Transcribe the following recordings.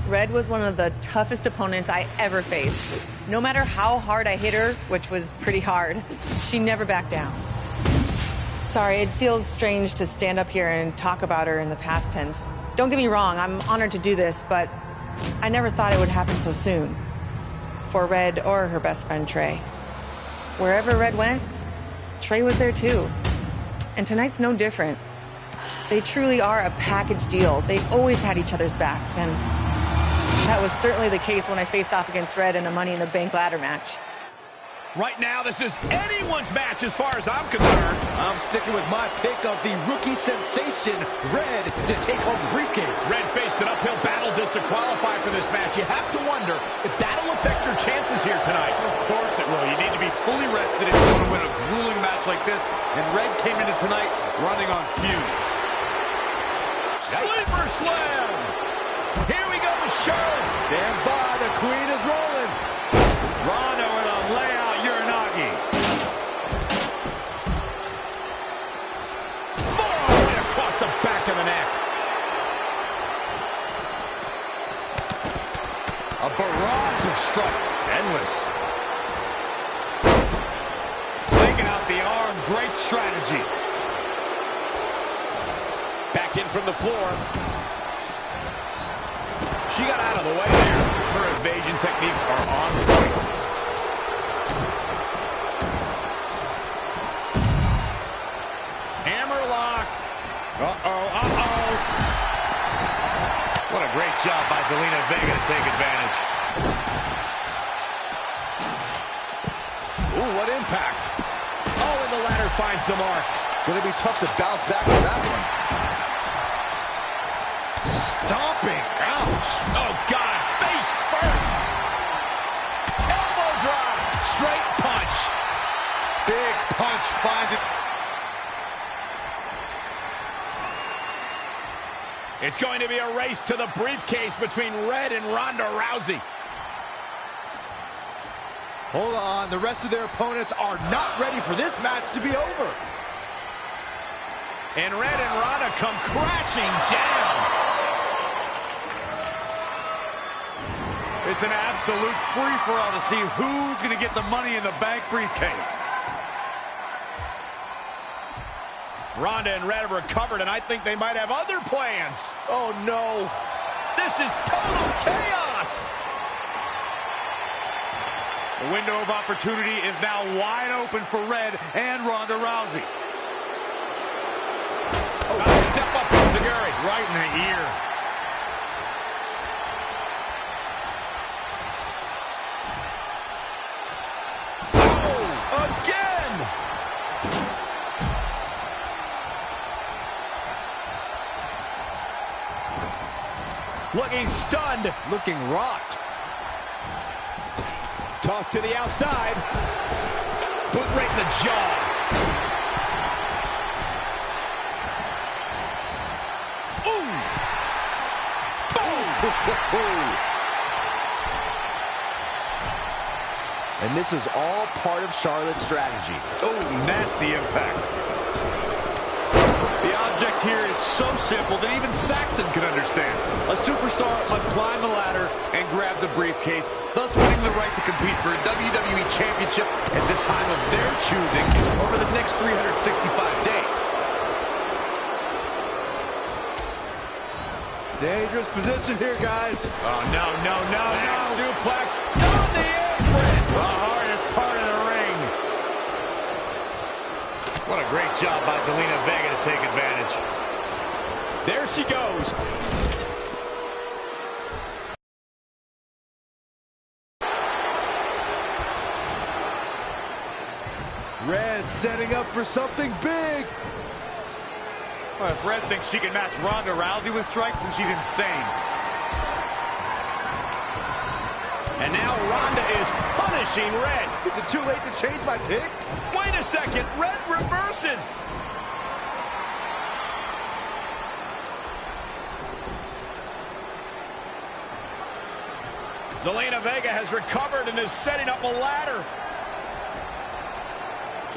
Red was one of the toughest opponents I ever faced. No matter how hard I hit her, which was pretty hard, she never backed down. Sorry, it feels strange to stand up here and talk about her in the past tense. Don't get me wrong, I'm honored to do this, but I never thought it would happen so soon. For Red or her best friend, Trey. Wherever Red went, Trey was there too. And tonight's no different. They truly are a package deal. They've always had each other's backs, and that was certainly the case when I faced off against Red in a Money in the Bank ladder match. Right now, this is anyone's match as far as I'm concerned. I'm sticking with my pick of the rookie sensation, Red, to take home the briefcase. Red faced an uphill battle just to qualify for this match. You have to wonder if that'll affect her chances here tonight. Of course it will. You need to be fully rested if you want to win a grueling match like this. And Red came into tonight running on fumes. Sleeper slam! Here we go with Charlotte. Stand by, the queen is rolling. Ronda with a layout Uranagi. Forearm right across the back of the neck. A barrage of strikes. Endless. Taking out the arm. Great strategy. Back in from the floor. She got out of the way there. Her evasion techniques are on point. Hammerlock. Uh-oh. What a great job by Zelina Vega to take advantage. Ooh, what impact. Oh, and the ladder finds the mark. Gonna be tough to bounce back from that one. Stomping. Ouch. Oh, God. Face first. Elbow drop. Straight punch. Big punch finds it. It's going to be a race to the briefcase between Red and Ronda Rousey. Hold on. The rest of their opponents are not ready for this match to be over. And Red and Ronda come crashing down. It's an absolute free-for-all to see who's going to get the Money in the Bank briefcase. Ronda and Red have recovered, and I think they might have other plans. Oh, no. This is total chaos. The window of opportunity is now wide open for Red and Ronda Rousey. Oh, step up, Enziguri. Right in the ear. Looking stunned. Looking rocked. Toss to the outside. Boot right in the jaw. Ooh. Boom. And this is all part of Charlotte's strategy. Oh, nasty impact. The object here is so simple that even Saxton can understand. A superstar must climb the ladder and grab the briefcase, thus winning the right to compete for a WWE Championship at the time of their choosing over the next 365 days. Dangerous position here, guys. Oh, no. Suplex on the apron. The hardest part of the ring. What a great job by Zelina Vega to take advantage. There she goes. Red setting up for something big. Well, if Red thinks she can match Ronda Rousey with strikes, then she's insane. And now Ronda is punishing Red. Is it too late to change my pick? Wait a second. Red reverses. Zelina Vega has recovered and is setting up a ladder.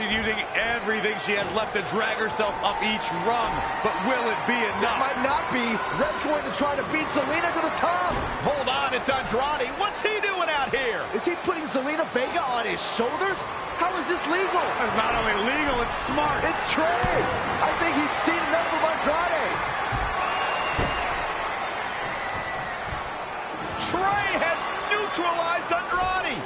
She's using everything she has left to drag herself up each rung, but will it be enough? That might not be. Red's going to try to beat Zelina to the top. Hold on, it's Andrade. What's he doing out here? Is he putting Zelina Vega on his shoulders? How is this legal? It's not only legal, it's smart. It's Trey. I think he's seen enough from Andrade. Trey has neutralized Andrade.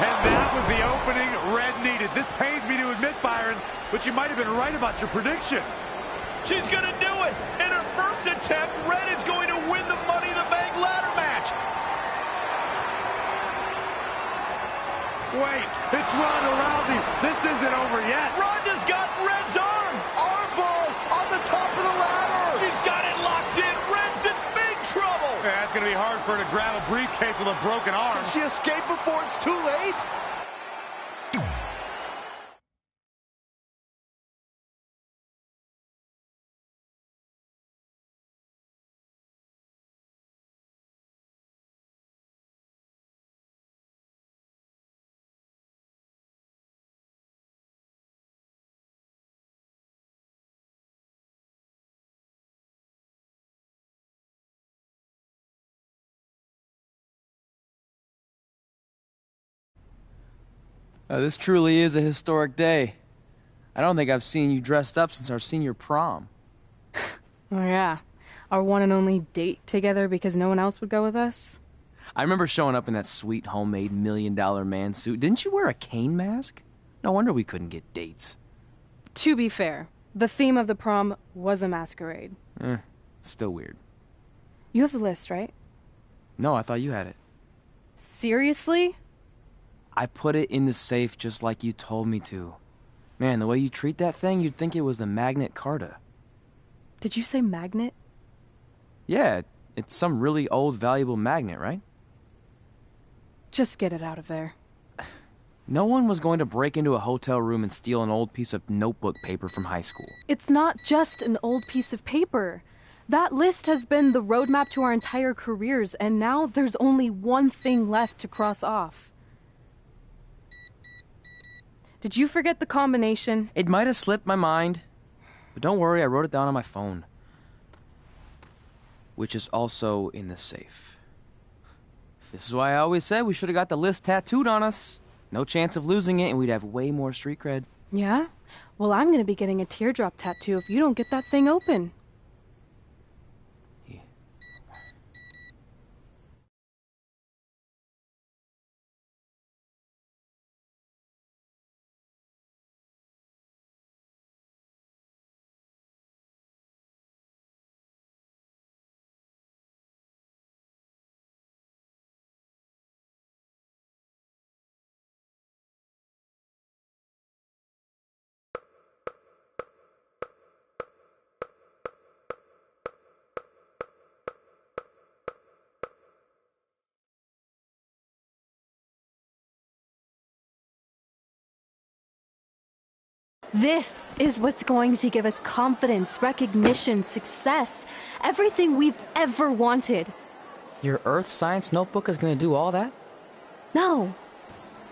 And that was the opening Red needed. This pains me to admit, Byron, but you might have been right about your prediction. She's going to do it. In her first attempt, Red is going to win the Money in the Bank ladder match. Wait, it's Ronda Rousey. This isn't over yet. Ronda's got Red's arm. Armbar on the top of the ladder. She's got it locked in. Red's in big trouble. Yeah, it's going to be hard for her to grab a briefcase with a broken arm. Can she escape before it's too late? This truly is a historic day. I don't think I've seen you dressed up since our senior prom. Oh yeah, our one and only date together because no one else would go with us. I remember showing up in that sweet homemade $1 million man suit. Didn't you wear a cane mask? No wonder we couldn't get dates. To be fair, the theme of the prom was a masquerade. Still weird. You have the list, right? No, I thought you had it. Seriously? I put it in the safe just like you told me to. Man, the way you treat that thing, you'd think it was the Magnet Carta. Did you say magnet? Yeah, it's some really old, valuable magnet, right? Just get it out of there. No one was going to break into a hotel room and steal an old piece of notebook paper from high school. It's not just an old piece of paper. That list has been the roadmap to our entire careers, and now there's only one thing left to cross off. Did you forget the combination? It might have slipped my mind, but don't worry, I wrote it down on my phone. Which is also in the safe. This is why I always said we should have got the list tattooed on us. No chance of losing it, and we'd have way more street cred. Yeah? Well, I'm gonna be getting a teardrop tattoo if you don't get that thing open. This is what's going to give us confidence, recognition, success, everything we've ever wanted. Your earth science notebook is going to do all that? No.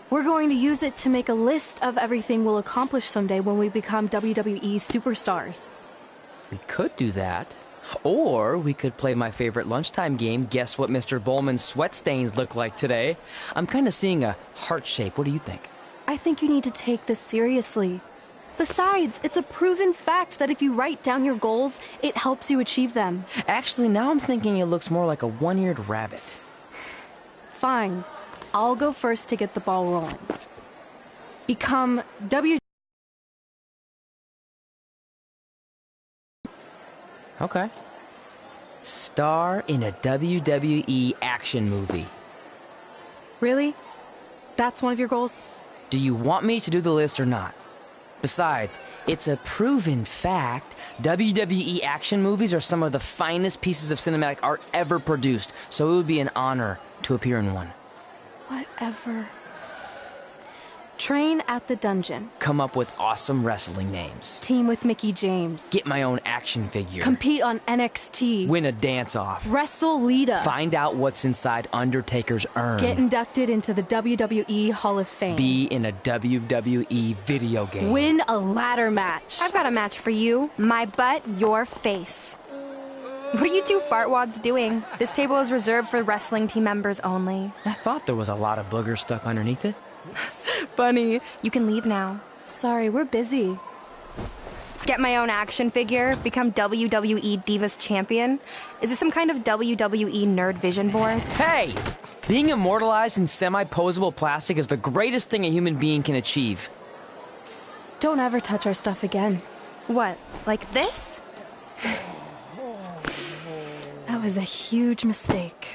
We're going to use it to make a list of everything we'll accomplish someday when we become WWE superstars. We could do that. Or we could play my favorite lunchtime game, Guess What Mr. Bowman's Sweat Stains Look Like Today. I'm kind of seeing a heart shape. What do you think? I think you need to take this seriously. Besides, it's a proven fact that if you write down your goals, it helps you achieve them. Actually, now I'm thinking it looks more like a one-eared rabbit. Fine. I'll go first to get the ball rolling. Become Okay. Star in a WWE action movie. Really? That's one of your goals? Do you want me to do the list or not? Besides, it's a proven fact, WWE action movies are some of the finest pieces of cinematic art ever produced, so it would be an honor to appear in one. Whatever. Train at the dungeon. Come up with awesome wrestling names. Team with Mickey James. Get my own action figure. Compete on NXT. Win a dance-off. Wrestle Lita. Find out what's inside Undertaker's urn. Get inducted into the WWE Hall of Fame. Be in a WWE video game. Win a ladder match. I've got a match for you. My butt, your face. What are you two fartwads doing? This table is reserved for wrestling team members only. I thought there was a lot of boogers stuck underneath it. Funny. You can leave now. Sorry, we're busy. Get my own action figure, become WWE Divas Champion. Is this some kind of WWE nerd vision board? Hey! Being immortalized in semi-posable plastic is the greatest thing a human being can achieve. Don't ever touch our stuff again. What, like this? That was a huge mistake.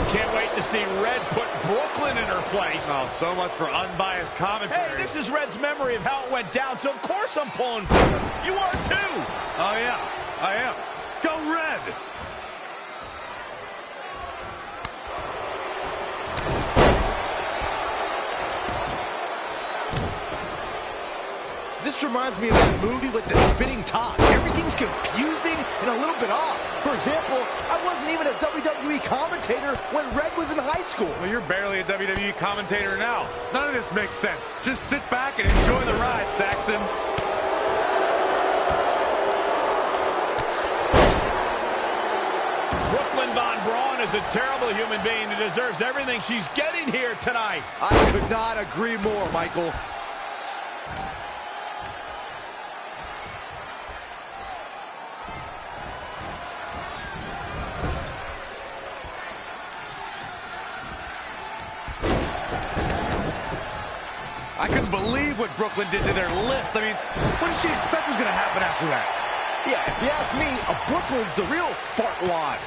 Can't wait to see Red put Brooklyn in her place. Oh, so much for unbiased commentary. Hey, this is Red's memory of how it went down, so of course I'm pulling for him. You are too. Oh, yeah, I am. Go Red! This reminds me of that movie with the spinning top. Everything's confusing and a little bit off. For example, I wasn't even a WWE commentator when Red was in high school. Well, you're barely a WWE commentator now. None of this makes sense. Just sit back and enjoy the ride, Saxton. Brooklyn Von Braun is a terrible human being who deserves everything she's getting here tonight. I could not agree more, Michael. I couldn't believe what Brooklyn did to their list. I mean, what did she expect was going to happen after that? Yeah, if you ask me, Brooklyn's the real fartwad.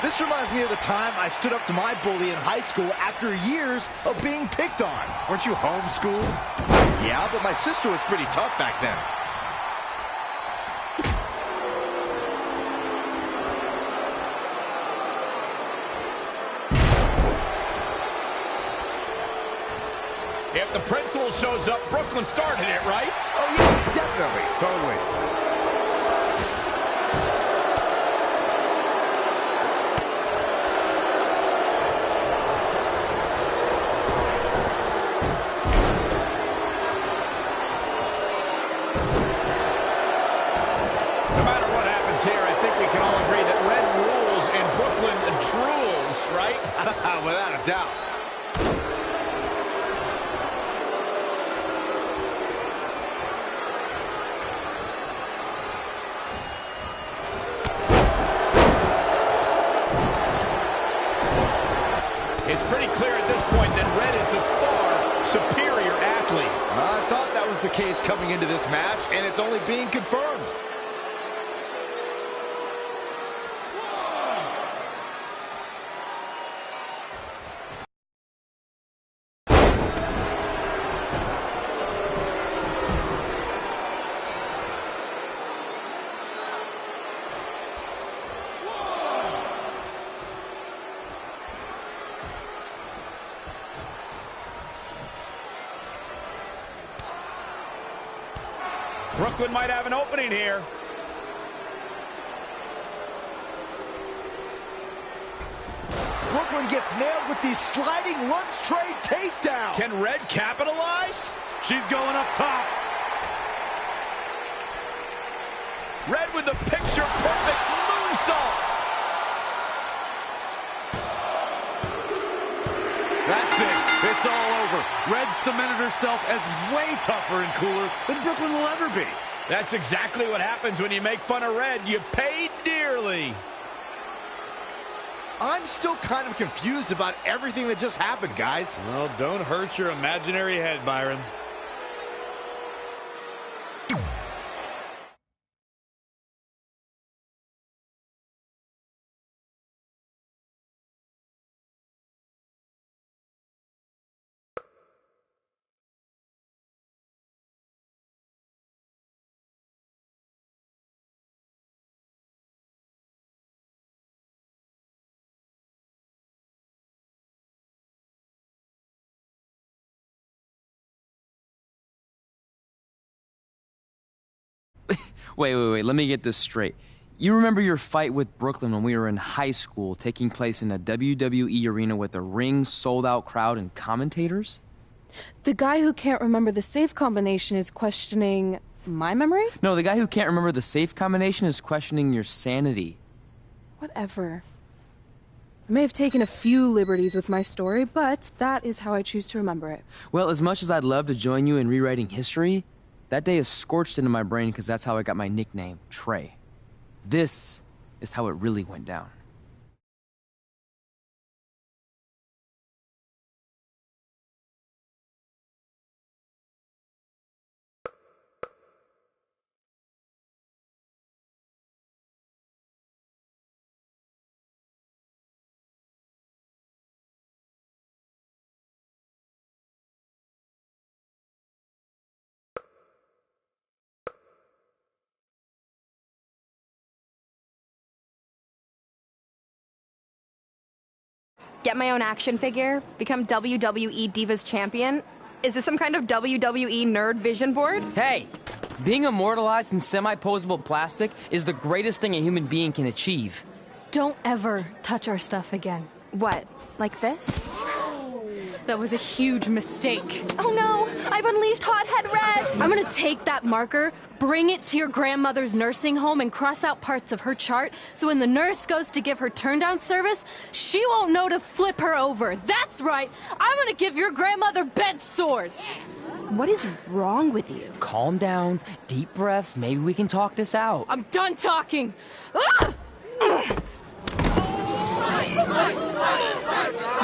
This reminds me of the time I stood up to my bully in high school after years of being picked on. Weren't you homeschooled? Yeah, but my sister was pretty tough back then. If the principal shows up, Brooklyn started it, right? Oh, yeah, definitely. Totally. No matter what happens here, I think we can all agree that Red rules and Brooklyn drools, right? Without a doubt. It's pretty clear at this point that Red is the far superior athlete. I thought that was the case coming into this match, and it's only being confirmed. Brooklyn might have an opening here. Brooklyn gets nailed with the sliding lunch tray takedown. Can Red capitalize? She's going up top. Red with the picture-perfect moonsault. That's it. It's all over. Red cemented herself as way tougher and cooler than Brooklyn will ever be. That's exactly what happens when you make fun of Red. You pay dearly. I'm still kind of confused about everything that just happened, guys. Well, don't hurt your imaginary head, Byron. Wait, let me get this straight. You remember your fight with Brooklyn when we were in high school, taking place in a WWE arena with a ring, sold-out crowd, and commentators? The guy who can't remember the safe combination is questioning my memory? No, the guy who can't remember the safe combination is questioning your sanity. Whatever. I may have taken a few liberties with my story, but that is how I choose to remember it. Well, as much as I'd love to join you in rewriting history, that day is scorched into my brain because that's how I got my nickname, Trey. This is how it really went down. Get my own action figure? Become WWE Divas Champion? Is this some kind of WWE nerd vision board? Hey! Being immortalized in semi-posable plastic is the greatest thing a human being can achieve. Don't ever touch our stuff again. What, like this? That was a huge mistake. Oh no, I've unleashed Hothead Red! I'm gonna take that marker, bring it to your grandmother's nursing home, and cross out parts of her chart so when the nurse goes to give her turn-down service, she won't know to flip her over. That's right! I'm gonna give your grandmother bed sores! What is wrong with you? Calm down, deep breaths, maybe we can talk this out. I'm done talking! Ah!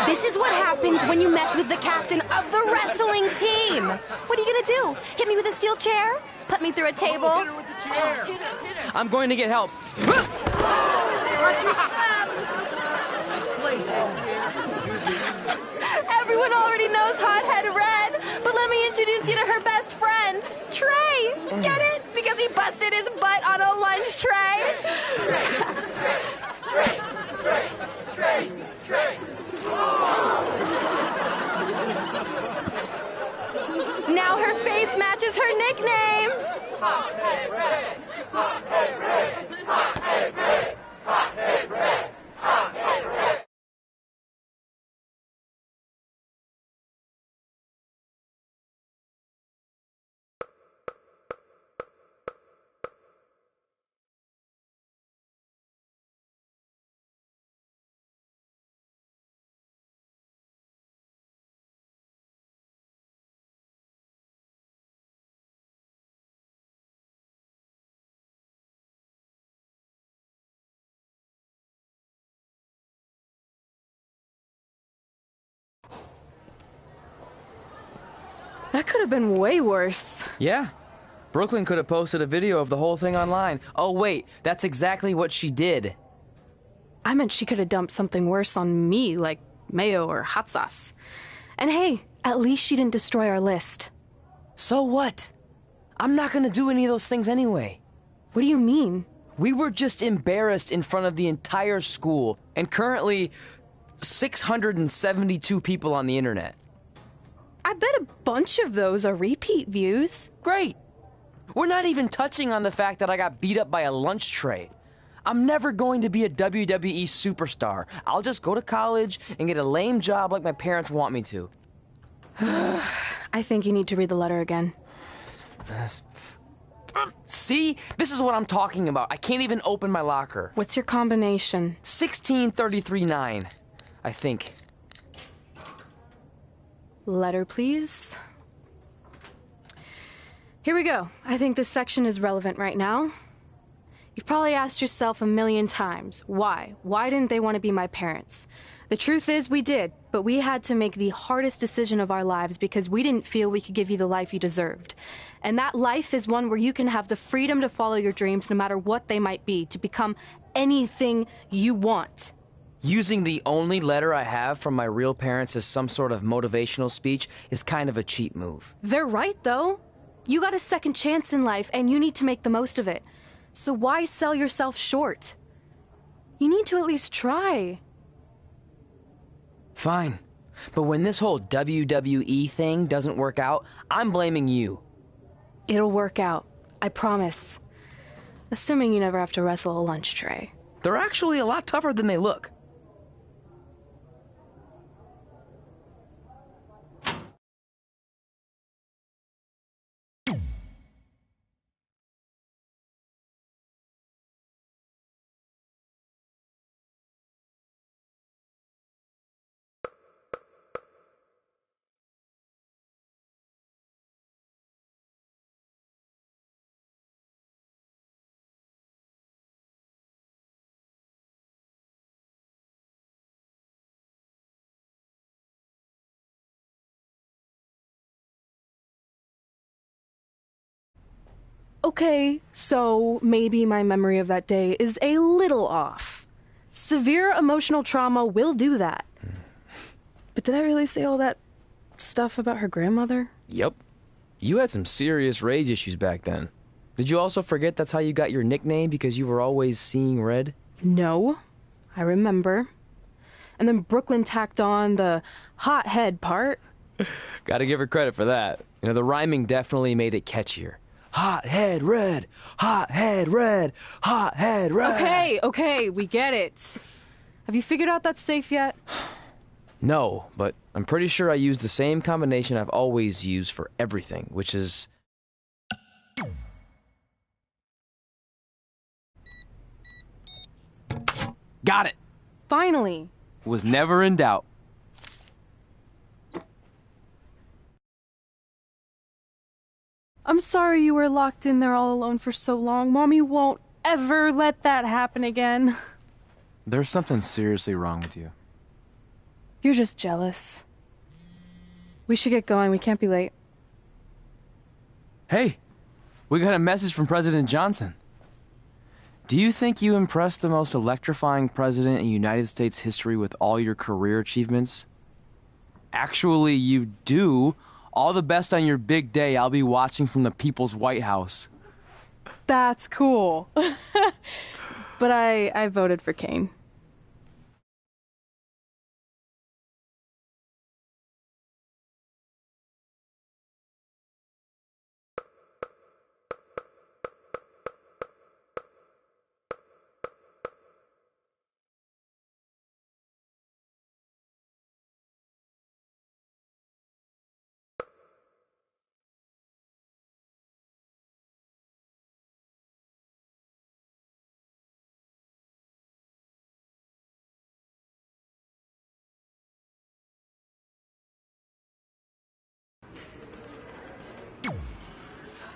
This is what happens when you mess with the captain of the wrestling team! What are you gonna do? Hit me with a steel chair? Put me through a table? I'm going to get help. Everyone already knows Hothead Red, but let me introduce you to her best friend, Trey. Get it? Because he busted his butt on a lunch tray. Now her face matches her nickname. Hothead Red! Hothead Red! Hothead Red! Hothead Red! Hothead Red! That could have been way worse. Yeah. Brooklyn could have posted a video of the whole thing online. Oh, wait, that's exactly what she did. I meant she could have dumped something worse on me, like mayo or hot sauce. And hey, at least she didn't destroy our list. So what? I'm not gonna do any of those things anyway. What do you mean? We were just embarrassed in front of the entire school, and currently 672 people on the internet. I bet a bunch of those are repeat views. Great. We're not even touching on the fact that I got beat up by a lunch tray. I'm never going to be a WWE superstar. I'll just go to college and get a lame job like my parents want me to. I think you need to read the letter again. See? This is what I'm talking about. I can't even open my locker. What's your combination? 1633-9, I think. Letter, please. Here we go. I think this section is relevant right now. You've probably asked yourself a million times, why? Why didn't they want to be my parents? The truth is we did, but we had to make the hardest decision of our lives because we didn't feel we could give you the life you deserved. And that life is one where you can have the freedom to follow your dreams no matter what they might be, to become anything you want. Using the only letter I have from my real parents as some sort of motivational speech is kind of a cheap move. They're right, though. You got a second chance in life, and you need to make the most of it. So why sell yourself short? You need to at least try. Fine. But when this whole WWE thing doesn't work out, I'm blaming you. It'll work out. I promise. Assuming you never have to wrestle a lunch tray. They're actually a lot tougher than they look. Okay, so maybe my memory of that day is a little off. Severe emotional trauma will do that. But did I really say all that stuff about her grandmother? Yep. You had some serious rage issues back then. Did you also forget that's how you got your nickname because you were always seeing red? No, I remember. And then Brooklyn tacked on the hothead part. Gotta give her credit for that. You know, the rhyming definitely made it catchier. Hot head red, hot head red, hot head red. Okay, we get it. Have you figured out that's safe yet? No, but I'm pretty sure I used the same combination I've always used for everything, which is... Got it! Finally. Was never in doubt. I'm sorry you were locked in there all alone for so long. Mommy won't ever let that happen again. There's something seriously wrong with you. You're just jealous. We should get going. We can't be late. Hey, we got a message from President Johnson. Do you think you impressed the most electrifying president in United States history with all your career achievements? Actually, you do. All the best on your big day. I'll be watching from the People's White House. That's cool. But I voted for Kane.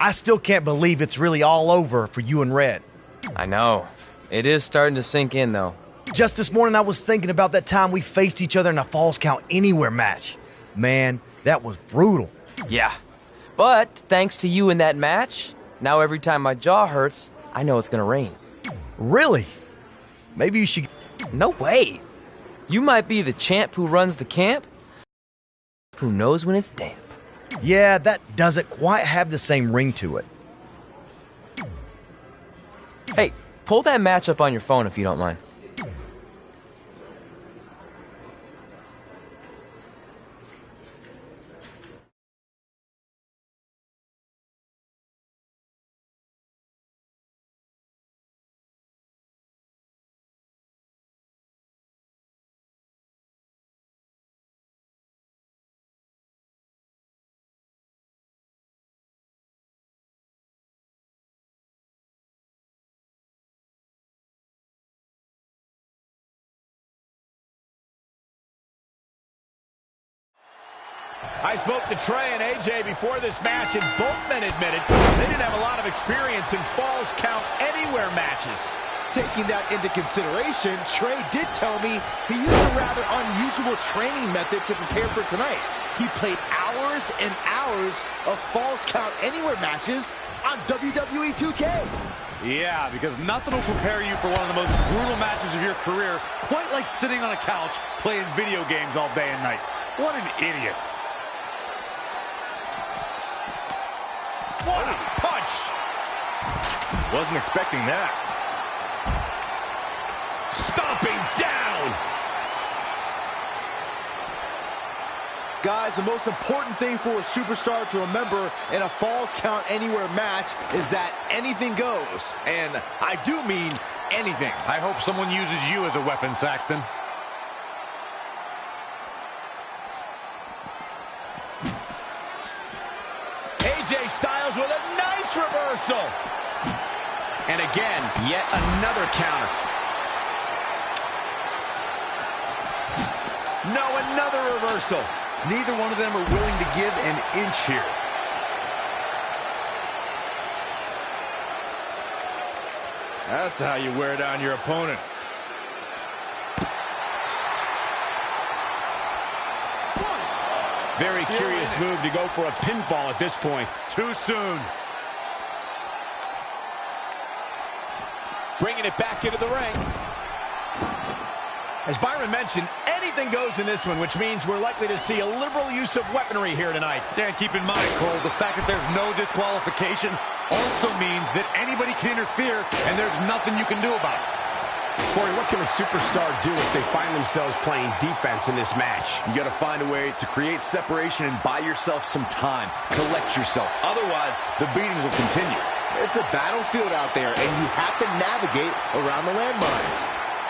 I still can't believe it's really all over for you and Red. I know. It is starting to sink in, though. Just this morning I was thinking about that time we faced each other in a Falls Count Anywhere match. Man, that was brutal. Yeah. But thanks to you in that match, now every time my jaw hurts, I know it's gonna rain. Really? Maybe you should... No way. You might be the champ who runs the camp, who knows when it's damp. Yeah, that doesn't quite have the same ring to it. Hey, pull that match up on your phone if you don't mind. I spoke to Trey and AJ before this match, and both men admitted they didn't have a lot of experience in Falls Count Anywhere matches. Taking that into consideration, Trey did tell me he used a rather unusual training method to prepare for tonight. He played hours and hours of Falls Count Anywhere matches on WWE 2K. Yeah, because nothing will prepare you for one of the most brutal matches of your career, quite like sitting on a couch playing video games all day and night. What an idiot. What a punch! Wasn't expecting that. Stomping down! Guys, the most important thing for a superstar to remember in a Falls Count Anywhere match is that anything goes. And I do mean anything. I hope someone uses you as a weapon, Saxton. AJ Styles with a nice reversal. And again, yet another counter. No, another reversal. Neither one of them are willing to give an inch here. That's how you wear down your opponent. Very curious move to go for a pinfall at this point. Too soon. Bringing it back into the ring. As Byron mentioned, anything goes in this one, which means we're likely to see a liberal use of weaponry here tonight. Yeah, keep in mind, Cole, the fact that there's no disqualification also means that anybody can interfere, and there's nothing you can do about it. Corey, what can a superstar do if they find themselves playing defense in this match? You got to find a way to create separation and buy yourself some time. Collect yourself. Otherwise, the beatings will continue. It's a battlefield out there, and you have to navigate around the landmines.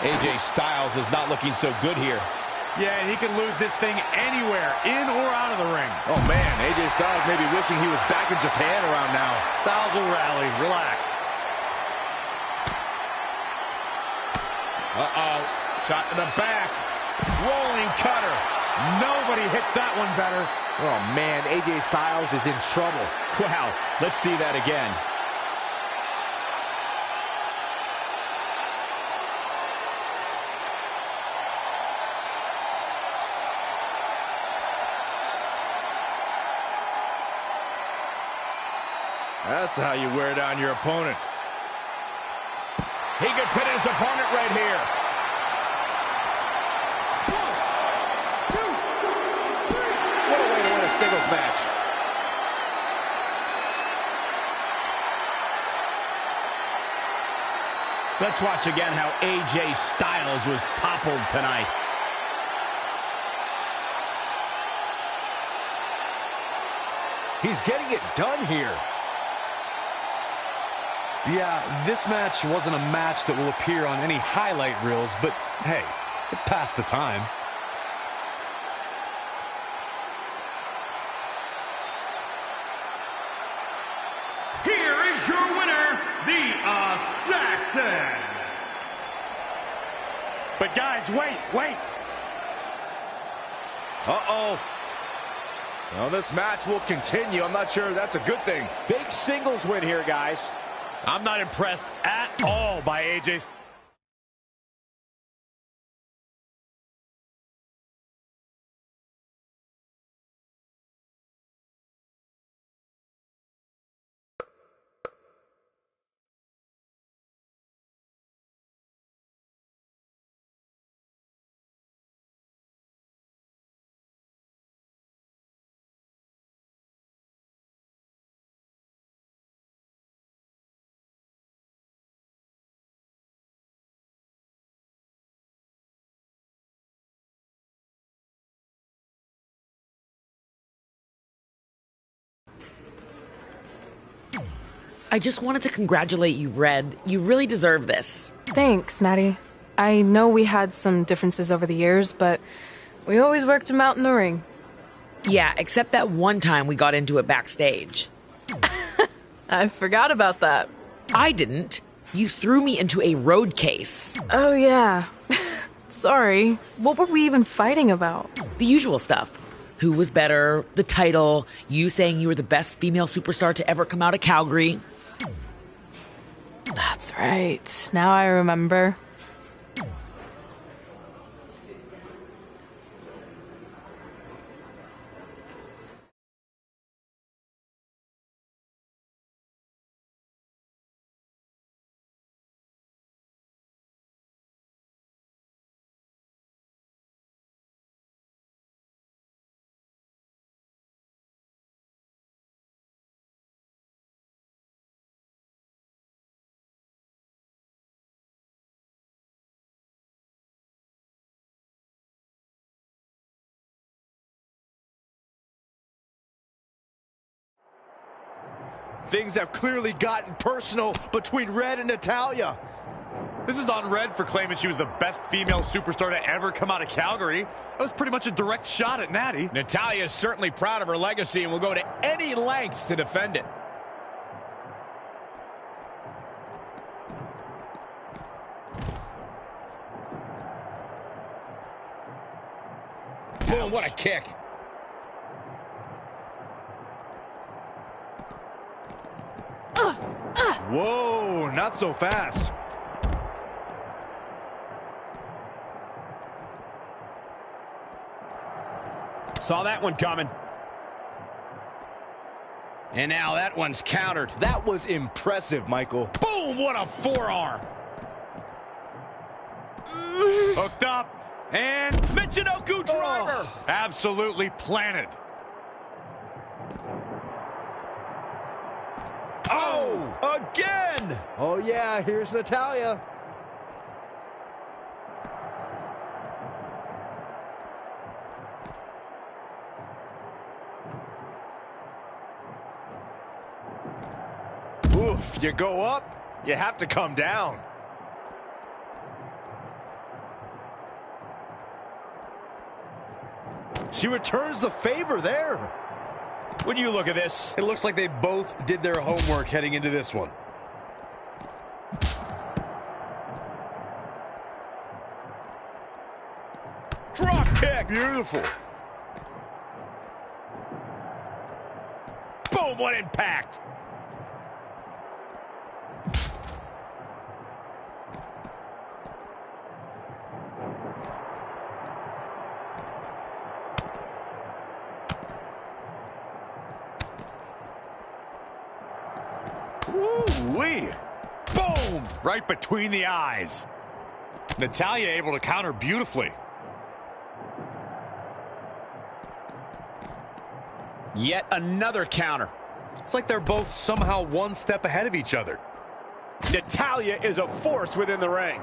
AJ Styles is not looking so good here. Yeah, and he can lose this thing anywhere, in or out of the ring. Oh, man, AJ Styles may be wishing he was back in Japan around now. Styles will rally. Relax. Uh-oh. Shot to the back. Rolling cutter. Nobody hits that one better. Oh, man, AJ Styles is in trouble. Wow, let's see that again. That's how you wear down your opponent. He could pin his opponent right here. 1, 2, 3. What a way to win a singles match. Let's watch again how AJ Styles was toppled tonight. He's getting it done here. Yeah, this match wasn't a match that will appear on any highlight reels, but hey, it passed the time. Here is your winner, the Assassin. But guys, wait. Uh-oh. Well, this match will continue. I'm not sure that's a good thing. Big singles win here, guys. I'm not impressed at all by AJ's. I just wanted to congratulate you, Red. You really deserve this. Thanks, Natty. I know we had some differences over the years, but we always worked them out in the ring. Yeah, except that one time we got into it backstage. I forgot about that. I didn't. You threw me into a road case. Oh, yeah. Sorry. What were we even fighting about? The usual stuff. Who was better? The title? You saying you were the best female superstar to ever come out of Calgary? That's right. Now I remember. Things have clearly gotten personal between Red and Natalya. This is on Red for claiming she was the best female superstar to ever come out of Calgary. That was pretty much a direct shot at Natty. Natalya is certainly proud of her legacy and will go to any lengths to defend it. Boom, what a kick. Whoa, not so fast. Saw that one coming. And now that one's countered. That was impressive, Michael. Boom, what a forearm. Hooked up and Michinoku driver. absolutely planted. Oh, again! Oh, yeah, here's Natalya. Oof, you go up, you have to come down. She returns the favor there. When you look at this, It looks like they both did their homework heading into this one. drop kick. Beautiful. Boom, what impact. Woo-wee. Boom! Right between the eyes. Natalya able to counter beautifully. Yet another counter. It's like they're both somehow one step ahead of each other. Natalya is a force within the ring.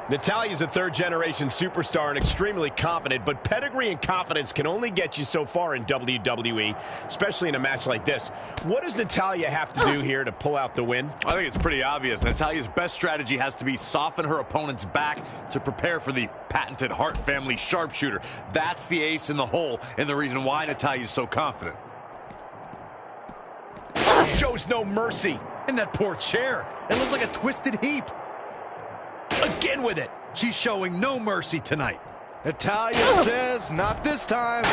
Natalya's a third-generation superstar and extremely confident, but pedigree and confidence can only get you so far in WWE, especially in a match like this. What does Natalya have to do here to pull out the win? I think it's pretty obvious. Natalya's best strategy has to be soften her opponent's back to prepare for the patented Hart family sharpshooter. That's the ace in the hole and the reason why Natalya's so confident. Shows no mercy. And that poor chair. It looks like a twisted heap. Again with it. She's showing no mercy tonight. Natalya says, not this time.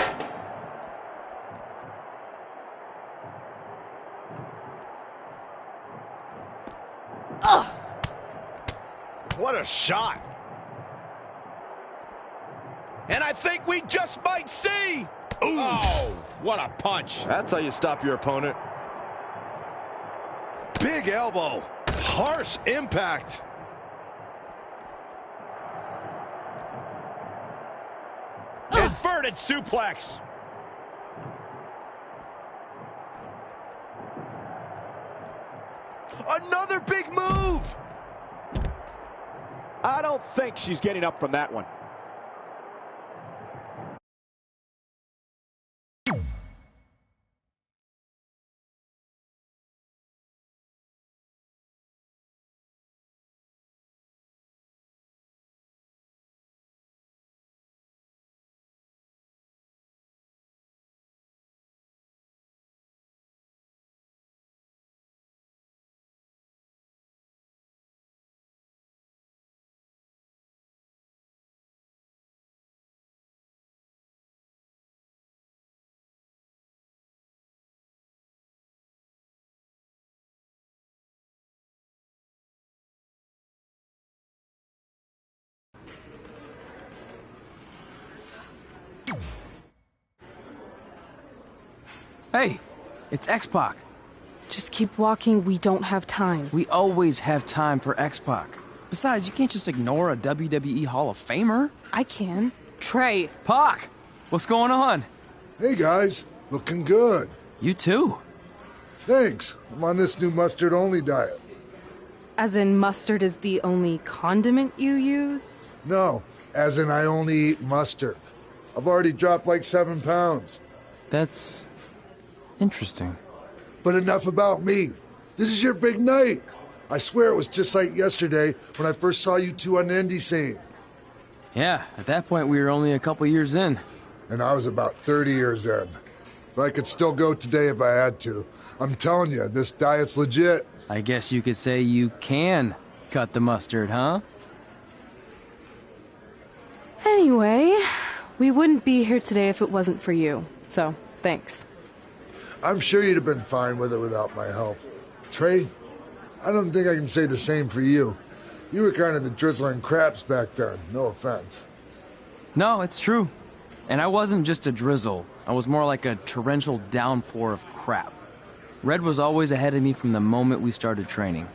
What a shot. And I think we just might see. Ooh. Oh, what a punch. That's how you stop your opponent. Big elbow. Harsh impact. Inverted suplex. Another big move. I don't think she's getting up from that one. Hey, it's X-Pac. Just keep walking, we don't have time. We always have time for X-Pac. Besides, you can't just ignore a WWE Hall of Famer. I can. Trey. Pac, what's going on? Hey guys, looking good. You too. Thanks. I'm on this new mustard-only diet. As in mustard is the only condiment you use? No, as in I only eat mustard. I've already dropped like 7 pounds. That's interesting. But enough about me. This is your big night. I swear it was just like yesterday when I first saw you two on the indie scene. Yeah, at that point we were only a couple years in. And I was about 30 years in. But I could still go today if I had to. I'm telling you, this diet's legit. I guess you could say you can cut the mustard, huh? Anyway, we wouldn't be here today if it wasn't for you. So, thanks. I'm sure you'd have been fine with it without my help. Trey, I don't think I can say the same for you. You were kind of the drizzling craps back then, no offense. No, it's true. And I wasn't just a drizzle. I was more like a torrential downpour of crap. Red was always ahead of me from the moment we started training.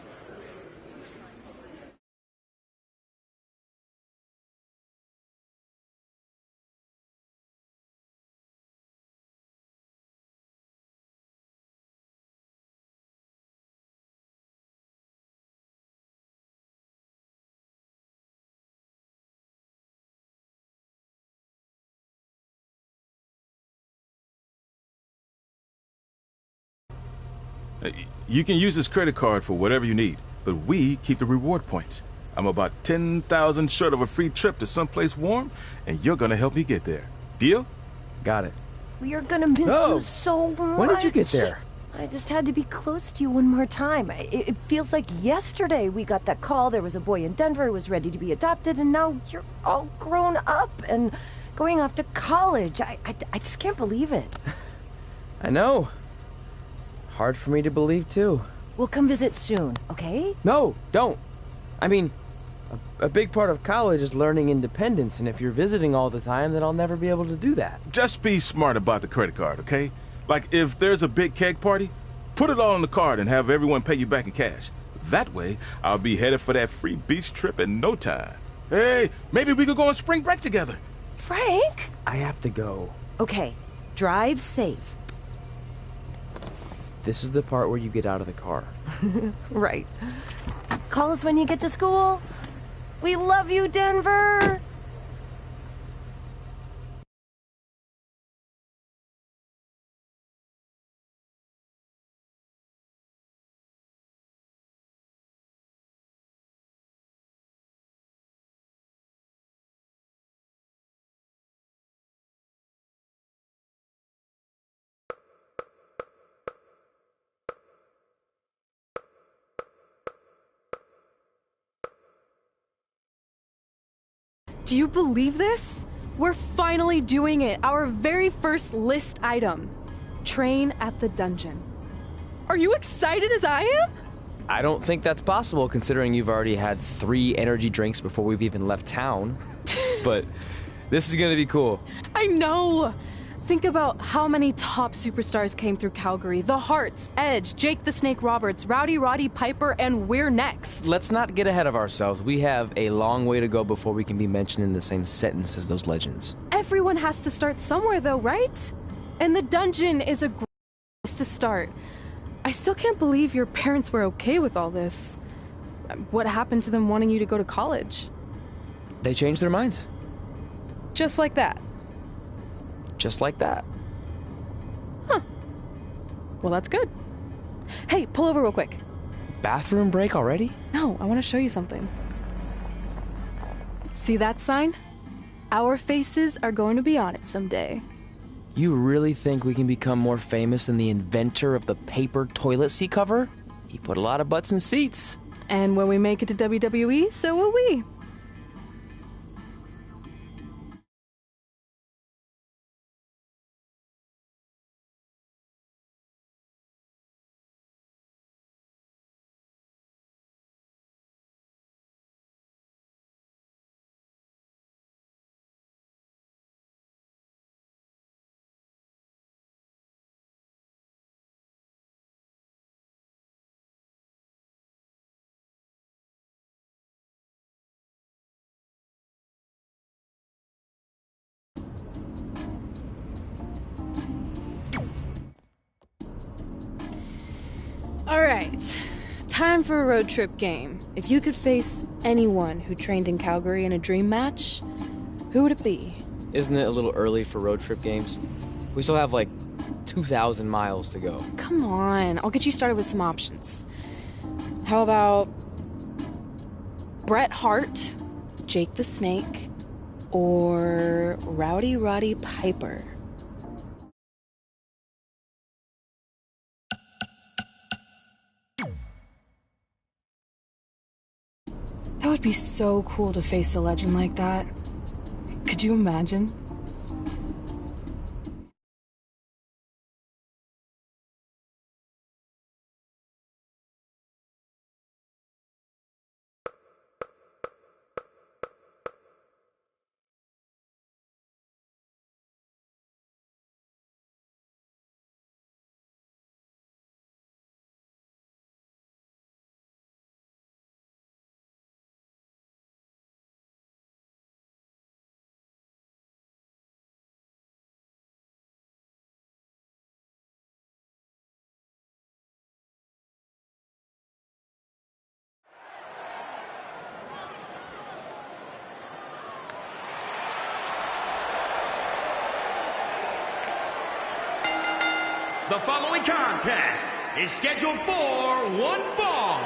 You can use this credit card for whatever you need, but we keep the reward points. I'm about 10,000 short of a free trip to someplace warm, and you're gonna help me get there. Deal? Got it. We are gonna miss you so much. When did you get there? I just had to be close to you one more time. It feels like yesterday we got that call. There was a boy in Denver who was ready to be adopted, and now you're all grown up and going off to college. I just can't believe it. I know. Hard for me to believe, too. We'll come visit soon, okay? No, don't. I mean, a big part of college is learning independence, and if you're visiting all the time, then I'll never be able to do that. Just be smart about the credit card, okay? Like, if there's a big keg party, put it all on the card and have everyone pay you back in cash. That way, I'll be headed for that free beach trip in no time. Hey, maybe we could go on spring break together. Frank? I have to go. Okay, drive safe. This is the part where you get out of the car. Right. Call us when you get to school. We love you, Denver! Do you believe this? We're finally doing it. Our very first list item. Train at the dungeon. Are you excited as I am? I don't think that's possible, considering you've already had 3 energy drinks before we've even left town. But this is gonna be cool. I know. Think about how many top superstars came through Calgary. The Hearts, Edge, Jake the Snake Roberts, Rowdy Roddy Piper, and we're next. Let's not get ahead of ourselves. We have a long way to go before we can be mentioned in the same sentence as those legends. Everyone has to start somewhere, though, right? And the dungeon is a great place to start. I still can't believe your parents were okay with all this. What happened to them wanting you to go to college? They changed their minds. Just like that. Just like that. Huh. Well, that's good. Hey, pull over real quick. Bathroom break already? No, I want to show you something. See that sign? Our faces are going to be on it someday. You really think we can become more famous than the inventor of the paper toilet seat cover? He put a lot of butts in seats. And when we make it to WWE, so will we. All right. Time for a road trip game. If you could face anyone who trained in Calgary in a dream match, who would it be? Isn't it a little early for road trip games? We still have like 2,000 miles to go. Come on, I'll get you started with some options. How about Bret Hart, Jake the Snake, or Rowdy Roddy Piper? That would be so cool to face a legend like that. Could you imagine? The following contest is scheduled for one fall.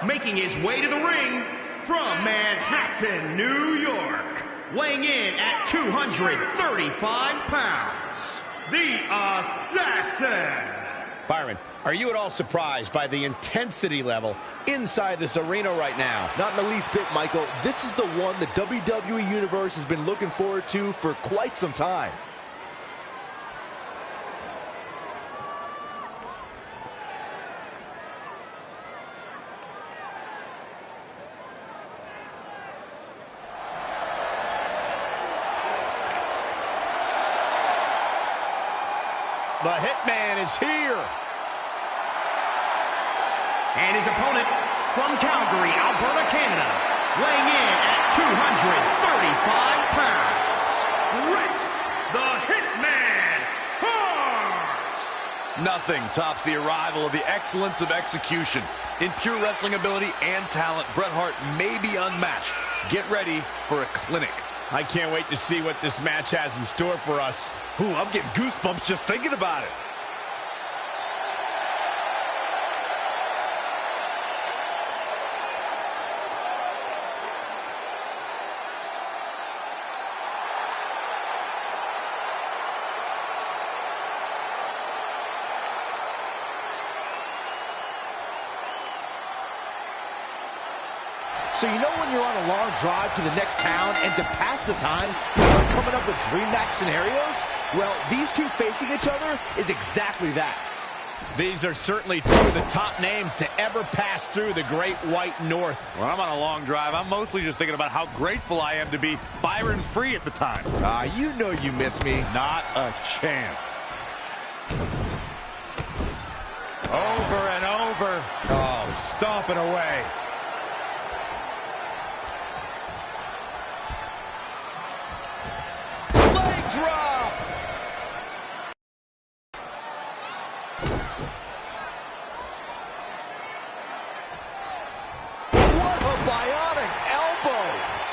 Making his way to the ring from Manhattan, New York, weighing in at 235 pounds, the Assassin. Byron, are you at all surprised by the intensity level inside this arena right now? Not in the least bit, Michael. This is the one the WWE Universe has been looking forward to for quite some time. The Hitman is here. And his opponent from Calgary, Alberta, Canada, weighing in at 235 pounds, Bret the Hitman Hart. Nothing tops the arrival of the excellence of execution. In pure wrestling ability and talent, Bret Hart may be unmatched. Get ready for a clinic. I can't wait to see what this match has in store for us. Ooh, I'm getting goosebumps just thinking about it. So you know when you're on a long drive to the next town and to pass the time, you start coming up with dream match scenarios? Well, these two facing each other is exactly that. These are certainly two of the top names to ever pass through the Great White North. When I'm on a long drive, I'm mostly just thinking about how grateful I am to be Byron free at the time. You know you miss me. Not a chance. Over and over. Oh, stomping away. Leg drop! What a bionic elbow!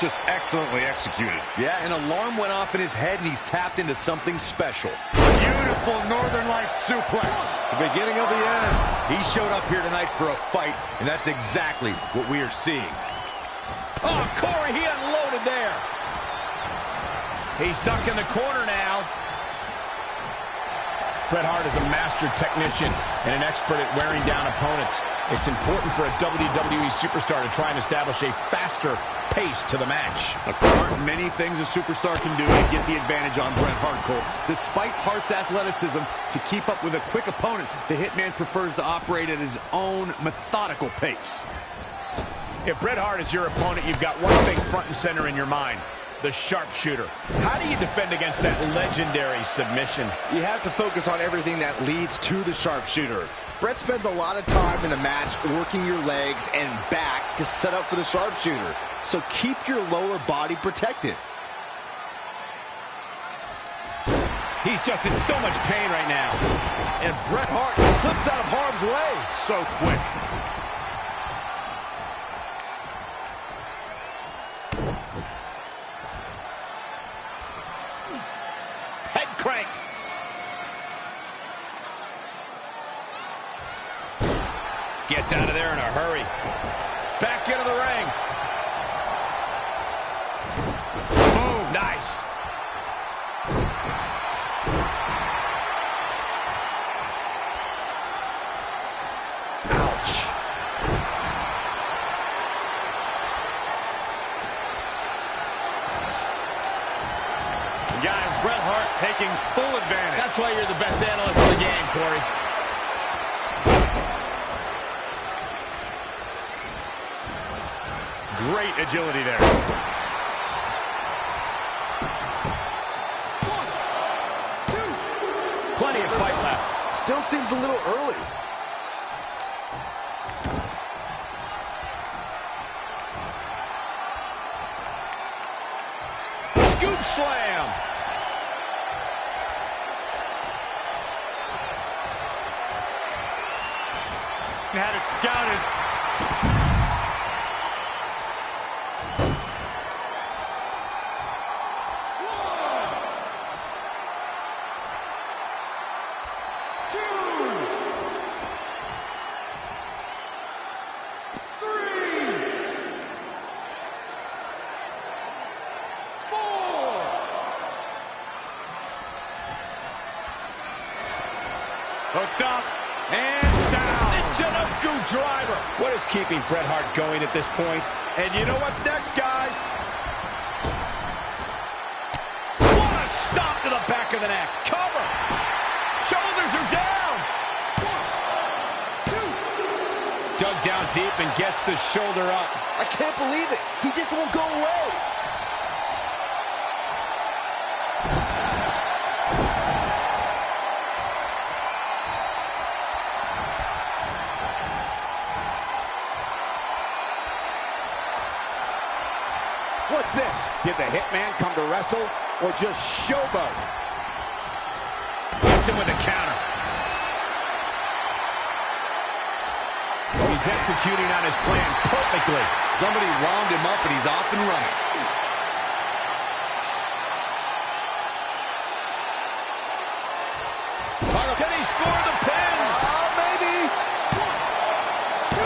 Just excellently executed. Yeah, an alarm went off in his head, and he's tapped into something special. Beautiful Northern Lights suplex. The beginning of the end. He showed up here tonight for a fight, and that's exactly what we are seeing. Oh, Corey, he unloaded there. He's stuck in the corner now. Bret Hart is a master technician and an expert at wearing down opponents. It's important for a WWE superstar to try and establish a faster pace to the match. There aren't many things a superstar can do to get the advantage on Bret Hart, Cole. Despite Hart's athleticism, to keep up with a quick opponent, the Hitman prefers to operate at his own methodical pace. If Bret Hart is your opponent, you've got one thing front and center in your mind: the sharpshooter. How do you defend against that legendary submission? You have to focus on everything that leads to the sharpshooter. Bret spends a lot of time in the match working your legs and back to set up for the sharpshooter. So keep your lower body protected. He's he's just in so much pain right now. And Bret Hart slips out of harm's way. So quick. Head crank. Gets out of there in a hurry. Back into the ring. Boom. Nice. Ouch. Guys, Bret Hart taking full advantage. That's why you're the best analyst in the game, Corey. Great agility there. Plenty of fight left. Still seems a little early. Scoop slam. Had it scouted. Hooked up and down. The Chinoku driver. What is keeping Bret Hart going at this point? And you know what's next, guys? What a stop to the back of the neck. Cover. Shoulders are down. 1, 2. Dug down deep and gets the shoulder up. I can't believe it. He just won't go away. What's this? Did the Hitman come to wrestle or just showboat? Hits him with a counter. He's executing on his plan perfectly. Somebody wound him up and he's off and running. Can he score the pin? Maybe.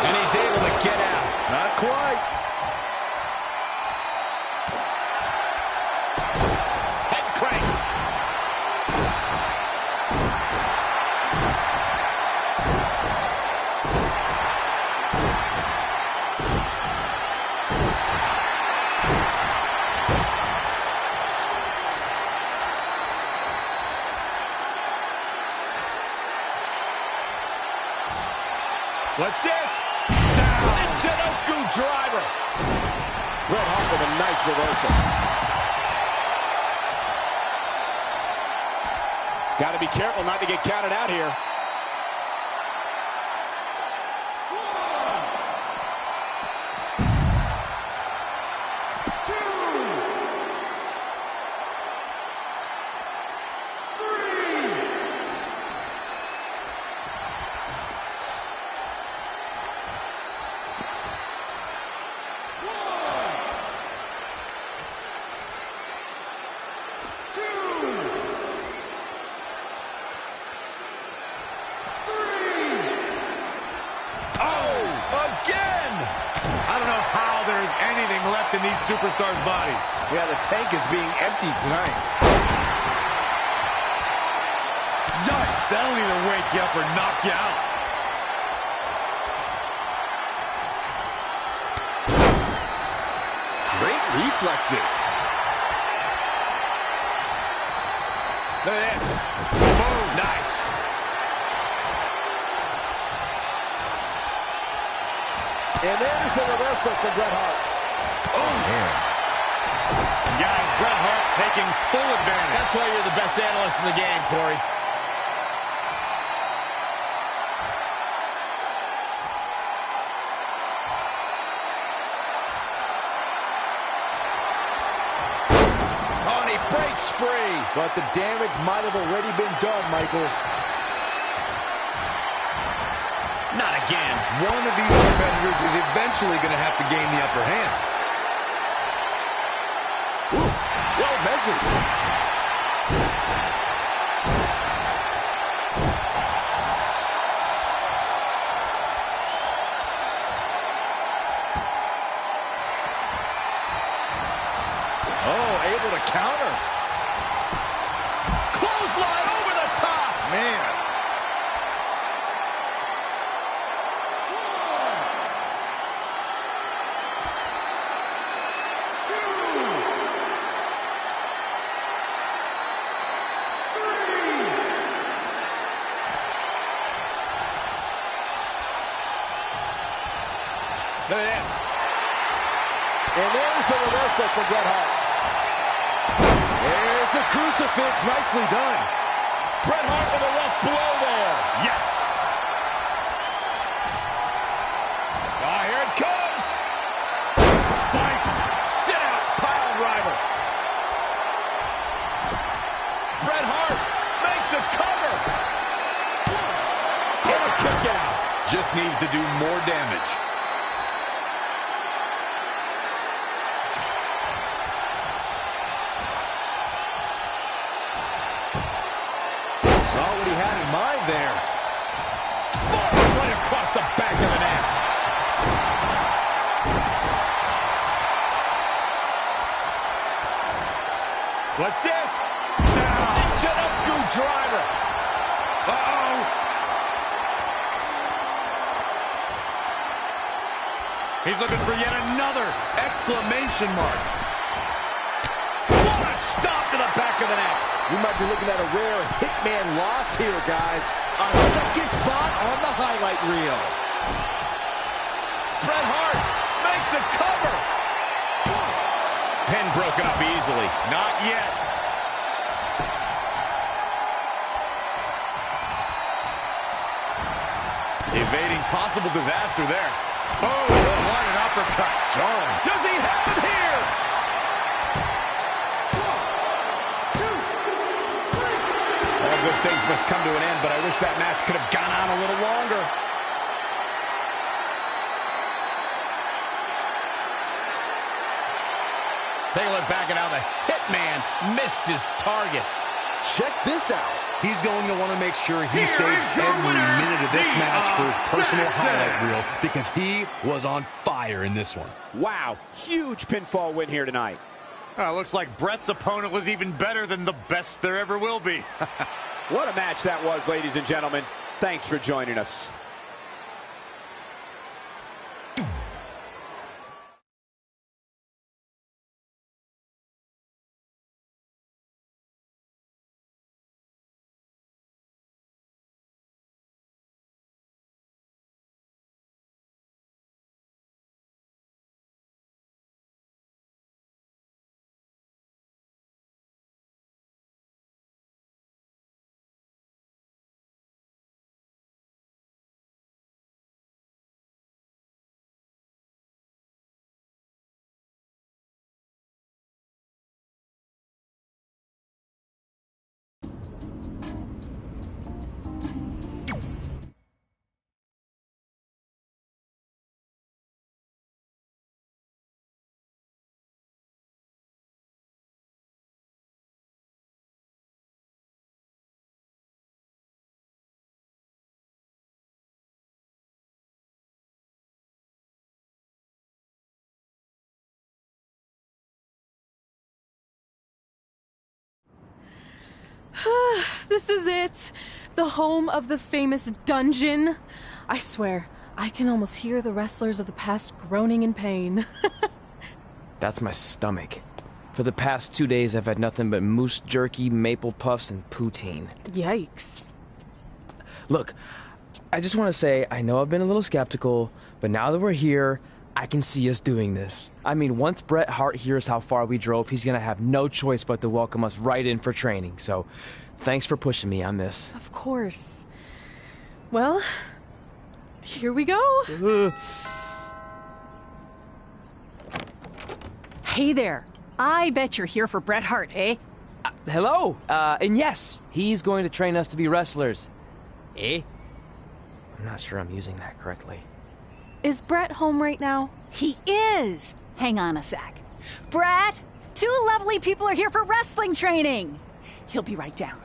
And he's able to get out. Not quite. Head crank. What's this? Down. The Chinoku driver. Bret Hart with a nice reversal. Got to be careful not to get counted out here. 2, 3. Again! I don't know how there is anything left in these superstars' bodies. Yeah, the tank is being emptied tonight. Yikes, that'll either wake you up or knock you out. Great reflexes. Look at this. Boom. Nice. And there's the reversal for Bret Hart. Oh, man. Guys, Bret Hart taking full advantage. That's why you're the best analyst in the game, Corey. Oh, and he breaks free. But the damage might have already been done, Michael. Not again. One of these competitors is eventually going to have to gain the upper hand. Ooh, well measured. Oh, able to counter. Clothesline over the top. Man. Look at this. And there's the reversal for Bret Hart. There's the crucifix. Nicely done. Bret Hart with a rough blow there. Yes. Ah, here it comes. Spiked. Sit out. Pile driver. Bret Hart makes a cover. And a kick out. Just needs to do more damage. Saw what he had in mind there. Forward right across the back of the neck. What's this? Down. Ninja up driver. Uh-oh. He's looking for yet another exclamation mark. What a stop to the back of the neck. We might be looking at a rare hitman loss here, guys. A second spot on the highlight reel. Bret Hart makes a cover. Pin broken up easily. Not yet. Evading possible disaster there. Oh, what an uppercut. John. Does he have it here? 1, 2, 3. All good things must come to an end, but I wish that match could have gone on a little longer. Take a look back at how the Hitman missed his target. Check this out. He's going to want to make sure he saves every minute of this match for his personal highlight reel because he was on fire in this one. Wow, huge pinfall win here tonight. Looks like Bret's opponent was even better than the best there ever will be. What a match that was, ladies and gentlemen. Thanks for joining us. This is it. The home of the famous dungeon. I swear, I can almost hear the wrestlers of the past groaning in pain. That's my stomach. For the past 2 days, I've had nothing but moose jerky, maple puffs, and poutine. Yikes. Look, I just want to say, I know I've been a little skeptical, but now that we're here, I can see us doing this. I mean, once Bret Hart hears how far we drove, he's going to have no choice but to welcome us right in for training. So, thanks for pushing me on this. Of course. Well, here we go. Hey there. I bet you're here for Bret Hart, eh? hello. And yes, he's going to train us to be wrestlers. Eh? I'm not sure I'm using that correctly. Is Brett home right now? He is! Hang on a sec. Brett, 2 lovely people are here for wrestling training. He'll be right down.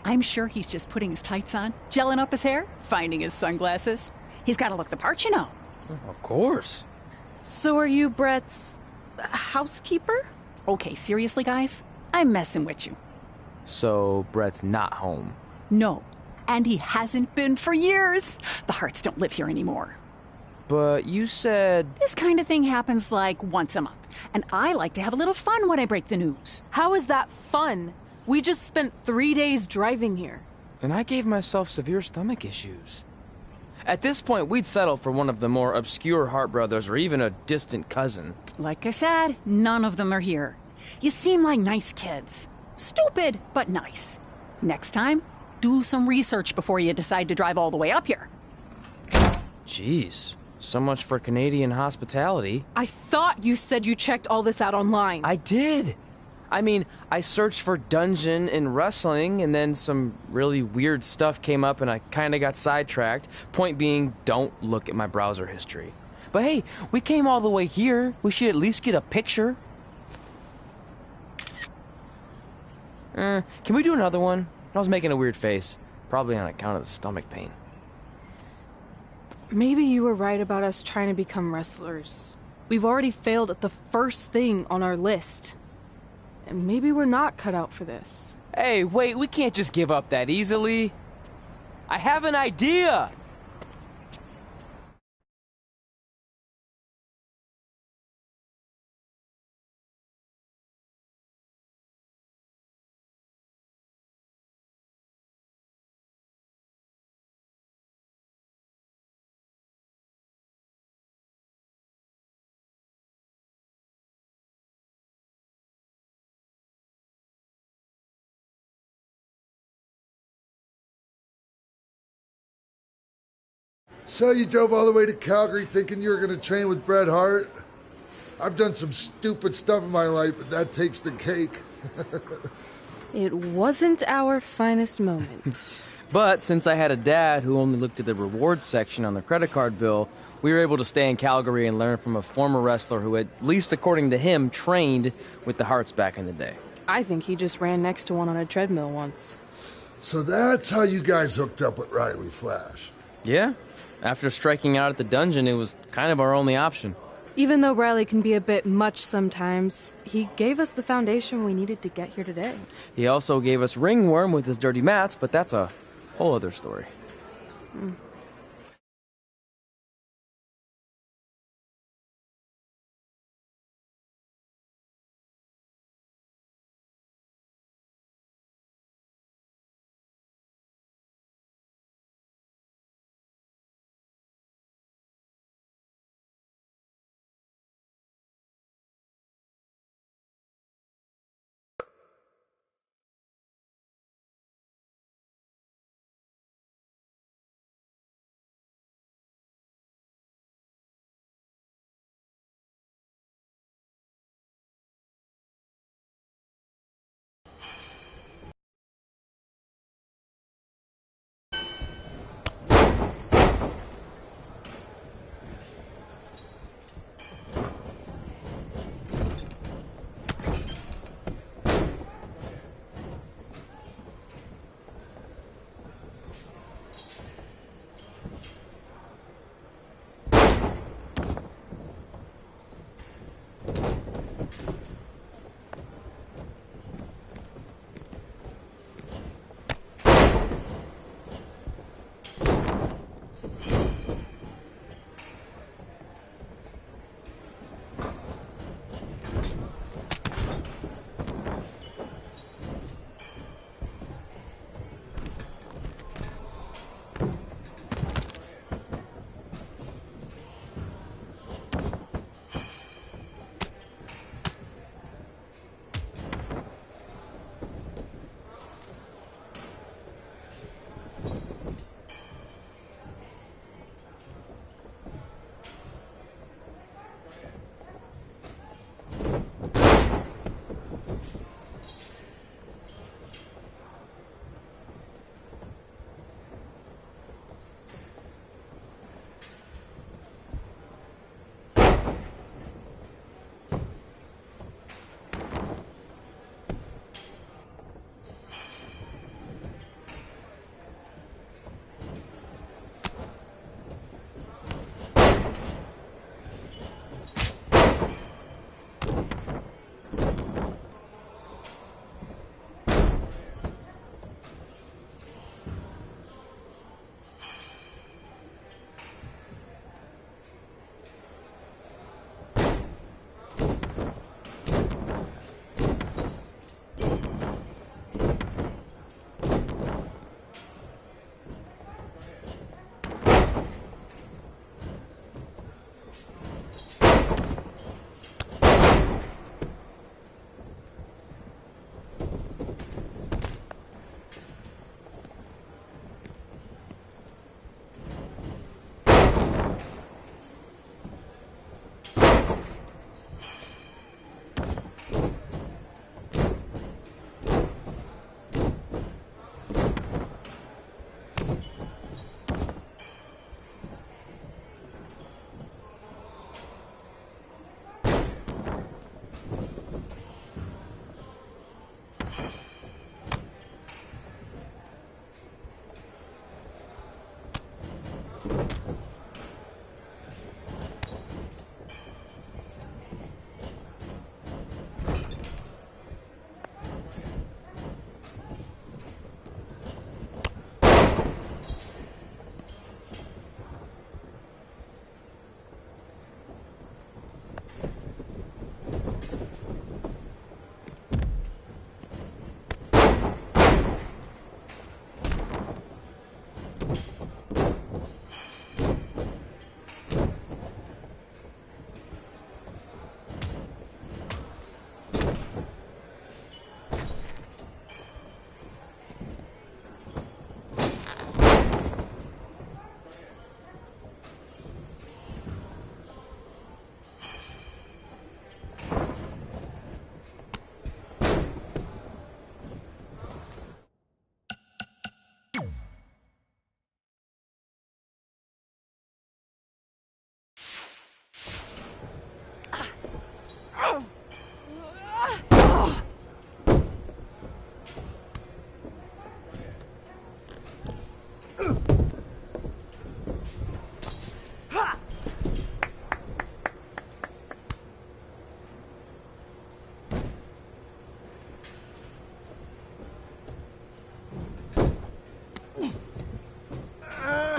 I'm sure he's just putting his tights on, gelling up his hair, finding his sunglasses. He's got to look the part, you know. Of course. So are you Brett's housekeeper? Okay, seriously, guys? I'm messing with you. So Brett's not home. No, and he hasn't been for years. The Harts don't live here anymore. But you said... This kind of thing happens like once a month, and I like to have a little fun when I break the news. How is that fun? We just spent 3 days driving here. And I gave myself severe stomach issues. At this point, we'd settle for one of the more obscure Hart brothers or even a distant cousin. Like I said, none of them are here. You seem like nice kids. Stupid, but nice. Next time, do some research before you decide to drive all the way up here. Jeez, so much for Canadian hospitality. I thought you said you checked all this out online. I did. I mean, I searched for dungeon in wrestling, and then some really weird stuff came up, and I kind of got sidetracked. Point being, don't look at my browser history. But hey, we came all the way here. We should at least get a picture. Can we do another one? I was making a weird face, probably on account of the stomach pain. Maybe you were right about us trying to become wrestlers. We've already failed at the first thing on our list. And maybe we're not cut out for this. Hey, wait, we can't just give up that easily. I have an idea! So you drove all the way to Calgary thinking you were going to train with Bret Hart? I've done some stupid stuff in my life, but that takes the cake. It wasn't our finest moment. But since I had a dad who only looked at the rewards section on the credit card bill, we were able to stay in Calgary and learn from a former wrestler who, at least according to him, trained with the Harts back in the day. I think he just ran next to one on a treadmill once. So that's how you guys hooked up with Riley Flash. Yeah. After striking out at the dungeon, it was kind of our only option. Even though Riley can be a bit much sometimes, he gave us the foundation we needed to get here today. He also gave us Ringworm with his dirty mats, but that's a whole other story.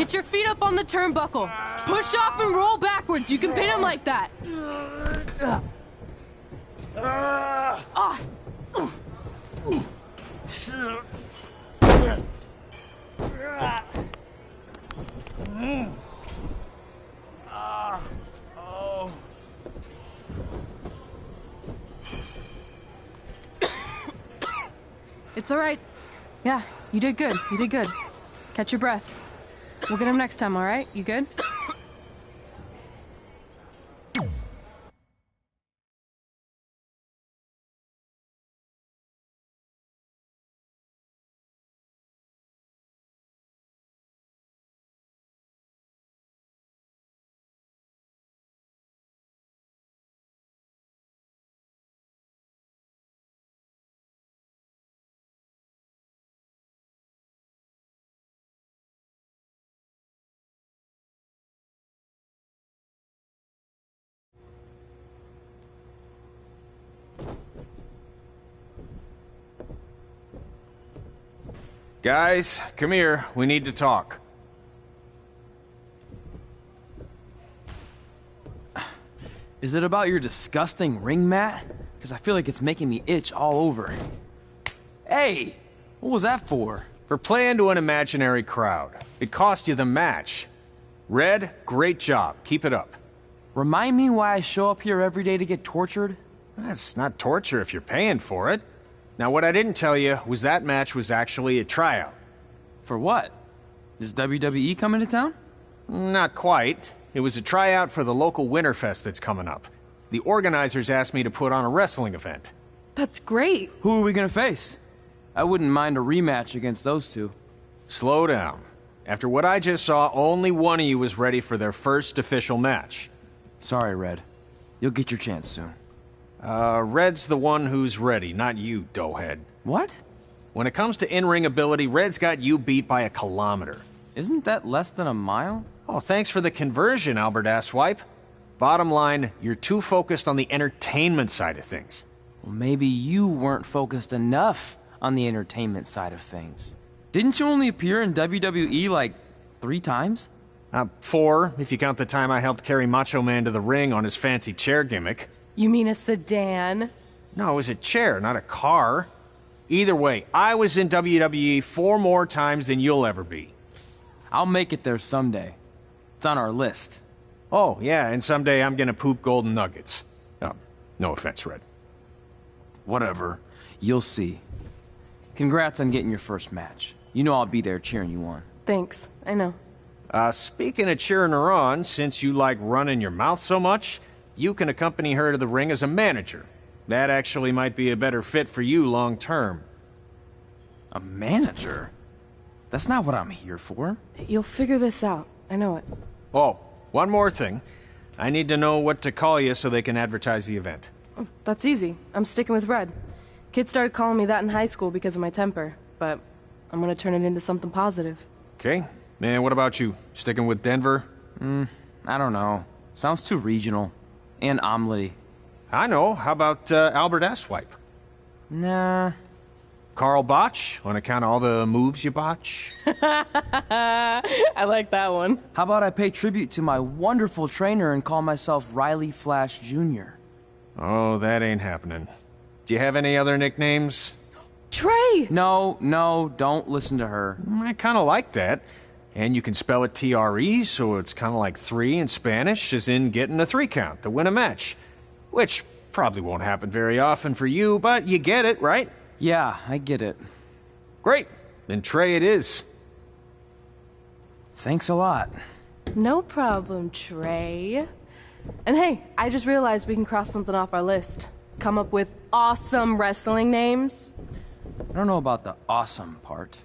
Get your feet up on the turnbuckle. Push off and roll backwards. You can pin him like that. It's all right. Yeah, you did good. You did good. Catch your breath. We'll get him next time, all right? You good? Guys, come here. We need to talk. Is it about your disgusting ring mat? Because I feel like it's making me itch all over. Hey! What was that for? For playing to an imaginary crowd. It cost you the match. Red, great job. Keep it up. Remind me why I show up here every day to get tortured? That's not torture if you're paying for it. Now, what I didn't tell you was that match was actually a tryout. For what? Is WWE coming to town? Not quite. It was a tryout for the local Winterfest that's coming up. The organizers asked me to put on a wrestling event. That's great. Who are we gonna face? I wouldn't mind a rematch against those two. Slow down. After what I just saw, only one of you was ready for their first official match. Sorry, Red. You'll get your chance soon. Red's the one who's ready, not you, doughhead. What? When it comes to in-ring ability, Red's got you beat by a kilometer. Isn't that less than a mile? Oh, thanks for the conversion, Albert Asswipe. Bottom line, you're too focused on the entertainment side of things. Well, maybe you weren't focused enough on the entertainment side of things. Didn't you only appear in WWE like 3 times? 4, if you count the time I helped carry Macho Man to the ring on his fancy chair gimmick. You mean a sedan? No, it was a chair, not a car. Either way, I was in WWE 4 more times than you'll ever be. I'll make it there someday. It's on our list. Oh, yeah, and someday I'm gonna poop golden nuggets. No offense, Red. Whatever. You'll see. Congrats on getting your first match. You know I'll be there cheering you on. Thanks. I know. Speaking of cheering her on, since you like running your mouth so much, you can accompany her to the ring as a manager. That actually might be a better fit for you long term. A manager? That's not what I'm here for. You'll figure this out. I know it. Oh, one more thing. I need to know what to call you so they can advertise the event. Oh, that's easy. I'm sticking with Red. Kids started calling me that in high school because of my temper, but I'm gonna turn it into something positive. Okay. And what about you? Sticking with Denver? I don't know. Sounds too regional. And omelette-y. I know. How about Albert Asswipe? Nah. Carl Botch, on account of all the moves you botch? I like that one. How about I pay tribute to my wonderful trainer and call myself Riley Flash Jr.? Oh, that ain't happening. Do you have any other nicknames? Trey! No, don't listen to her. I kind of like that. And you can spell it T-R-E, so it's kind of like 3 in Spanish, as in getting a 3 count to win a match. Which probably won't happen very often for you, but you get it, right? Yeah, I get it. Great. Then Trey it is. Thanks a lot. No problem, Trey. And hey, I just realized we can cross something off our list. Come up with awesome wrestling names. I don't know about the awesome part.